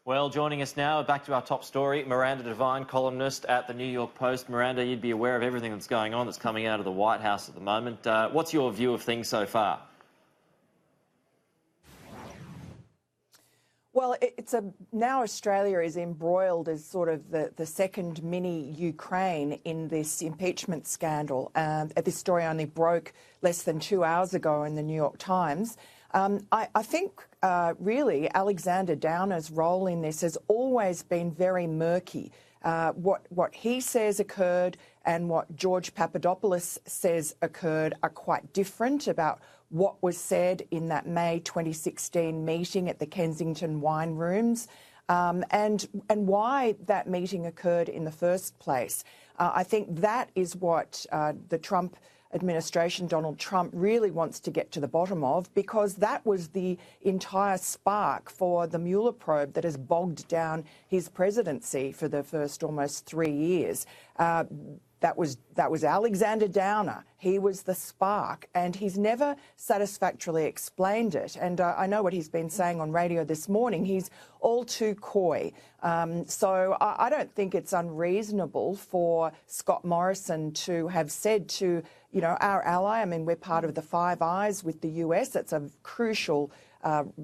Well, joining us now, back to our top story, Miranda Devine, columnist at the New York Post. Miranda, you'd be aware of everything that's going on, that's coming out of the White House at the moment. What's your view of things so far? Well, now Australia is embroiled as sort of the second mini Ukraine in this impeachment scandal. This story only broke less than 2 hours ago in the New York Times. I think really Alexander Downer's role in this has always been very murky. What he says occurred and what George Papadopoulos says occurred are quite different about what was said in that May 2016 meeting at the Kensington Wine Rooms, and why that meeting occurred in the first place. I think that is what the Trump administration, Donald Trump, really wants to get to the bottom of, because that was the entire spark for the Mueller probe that has bogged down his presidency for the first almost 3 years. That was Alexander Downer. He was the spark, and he's never satisfactorily explained it. And I know what he's been saying on radio this morning. He's all too coy. So I don't think it's unreasonable for Scott Morrison to have said to, our ally, I mean, we're part of the Five Eyes with the US. That's a crucial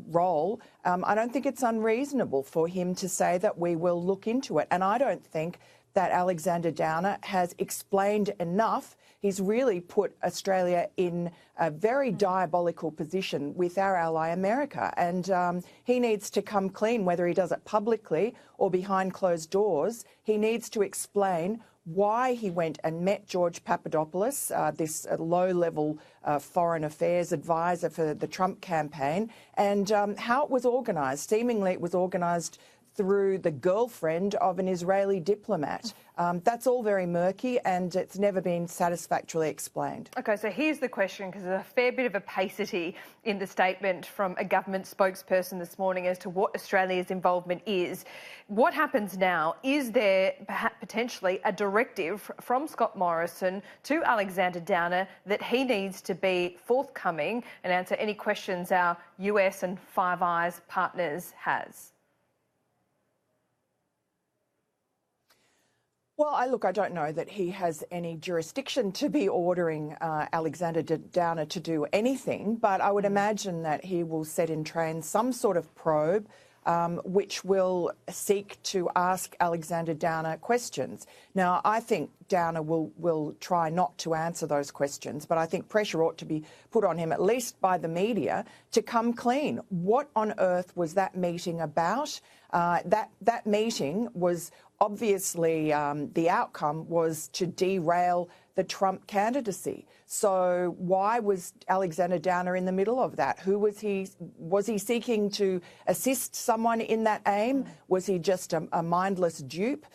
role. I don't think it's unreasonable for him to say that we will look into it. And I don't think that Alexander Downer has explained enough. He's really put Australia in a very diabolical position with our ally America. And he needs to come clean, whether he does it publicly or behind closed doors. He needs to explain why he went and met George Papadopoulos, this low-level foreign affairs advisor for the Trump campaign, and how it was organised. Seemingly it was organised through the girlfriend of an Israeli diplomat. That's all very murky, and it's never been satisfactorily explained. OK, so here's the question, because there's a fair bit of opacity in the statement from a government spokesperson this morning as to what Australia's involvement is. What happens now? Is there potentially a directive from Scott Morrison to Alexander Downer that he needs to be forthcoming and answer any questions our US and Five Eyes partners has? Well, I don't know that he has any jurisdiction to be ordering Alexander Downer to do anything, but I would imagine that he will set in train some sort of probe which will seek to ask Alexander Downer questions. Now, I think Downer will try not to answer those questions, but I think pressure ought to be put on him, at least by the media, to come clean. What on earth was that meeting about? That meeting was obviously the outcome was to derail the Trump candidacy. So why was Alexander Downer in the middle of that? Who was he? Was he seeking to assist someone in that aim? Was he just a mindless dupe?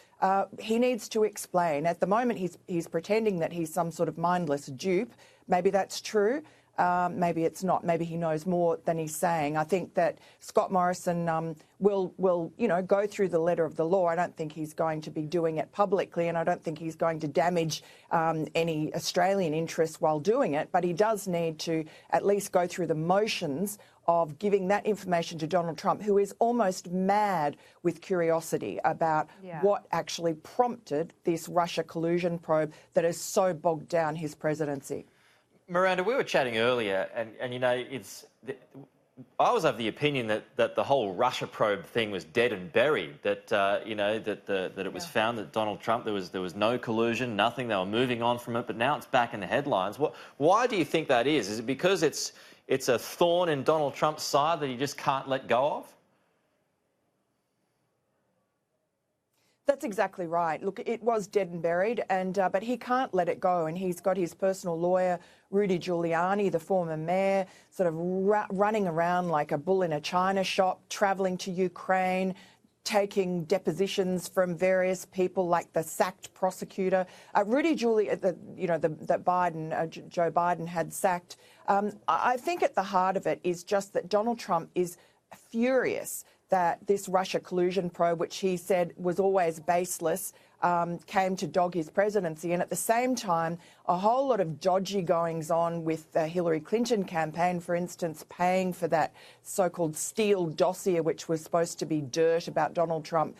He needs to explain. At the moment, he's pretending that he's some sort of mindless dupe. Maybe that's true. Maybe it's not. Maybe he knows more than he's saying. I think that Scott Morrison will go through the letter of the law. I don't think he's going to be doing it publicly, and I don't think he's going to damage any Australian interests while doing it. But he does need to at least go through the motions of giving that information to Donald Trump, who is almost mad with curiosity about what actually prompted this Russia collusion probe that has so bogged down his presidency. Miranda, we were chatting earlier, and I was of the opinion that the whole Russia probe thing was dead and buried. That that it was found that Donald Trump, there was no collusion, nothing. They were moving on from it, but now it's back in the headlines. Why do you think that is? Is it because it's a thorn in Donald Trump's side that he just can't let go of? That's exactly right. Look, it was dead and buried, but he can't let it go. And he's got his personal lawyer, Rudy Giuliani, the former mayor, sort of running around like a bull in a china shop, travelling to Ukraine, taking depositions from various people like the sacked prosecutor. Rudy Giuliani, that Joe Biden had sacked. I think at the heart of it is just that Donald Trump is furious that this Russia collusion probe, which he said was always baseless, came to dog his presidency. And at the same time, a whole lot of dodgy goings on with the Hillary Clinton campaign, for instance, paying for that so-called Steele dossier, which was supposed to be dirt about Donald Trump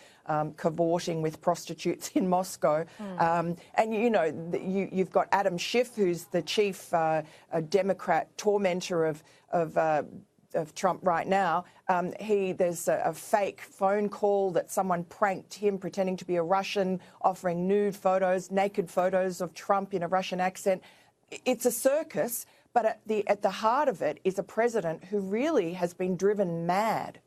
cavorting with prostitutes in Moscow. And, you know, you've got Adam Schiff, who's the chief Democrat tormentor of Trump right now. There's a fake phone call that someone pranked him pretending to be a Russian, offering nude photos, naked photos of Trump in a Russian accent. It's a circus, but at the heart of it is a president who really has been driven mad